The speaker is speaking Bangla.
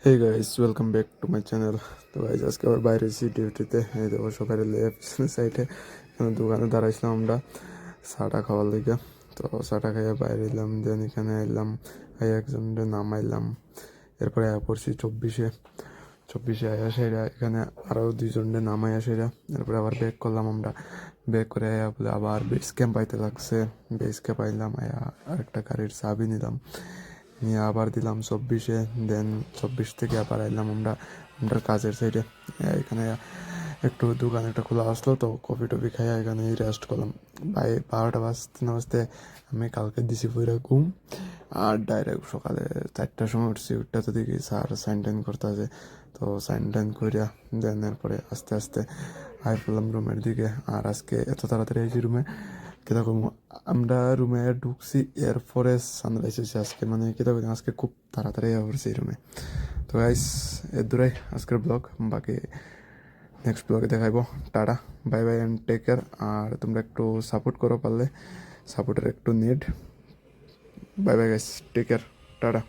Hey guys, welcome back to my channel. তো গাইস, আজকে আবার বাইরে এসেছি ডিউটিতে। এই দেখো সবাই লেফট সাইডে এখানে দোকানে দাঁড়াইছিলাম আমরা চাটা খাওয়ার লিগে। তো চাটা খাইয়া বাইরে এলাম, দেন এখানে এলাম, এই একজনের নামাইলাম। এরপরে আয়া পড়ছি চব্বিশে আয়া সেরা এখানে আরও দুইজনের নামাইয়া সেরা। এরপরে আবার ব্যাক করলাম আমরা, ব্যাক করে আয়া বলে আবার বেস ক্যাম্প আইতে লাগছে। বেস ক্যাম্প আইলাম, আয়া আরেকটা গাড়ির চাবি নিলাম, নিয়ে আবার দিলাম 24-এ। দেন 24 থেকে আবার আইলাম আমরা কাজের সাইডে। এখানে একটু দোকান একটা খোলা আসলো, তো কফি টফি খাইয়া এখানে রেস্ট করলাম। 12টা বাজতে না বাজতে আমি কালকে দিছি পইরা ঘুম, আর ডাইরেক্ট সকালে 4টার সময় উঠছি। উঠটা তো দেখি স্যার সাইন টাইন করতে আছে, তো সাইন টাইন করিয়া দেন এরপরে আস্তে আস্তে আই পড়লাম রুমের দিকে। আর আজকে এত তাড়াতাড়ি আইছি রুমে, কিরকম আমরা রুমে ঢুকছি এরপরে সানরাইজ হয়েছে আজকে, মানে কিরকম আজকে খুব তাড়াতাড়ি পড়ছি এই রুমে। তো গাইস, এর দূরাই আজকের ব্লগ, বাকি নেক্সট ব্লগে দেখাইবো। Tata, bye bye and take care. আর তোমরা একটু সাপোর্ট করো পারলে, সাপোর্টের একটু need. Bye bye guys, take care, tata.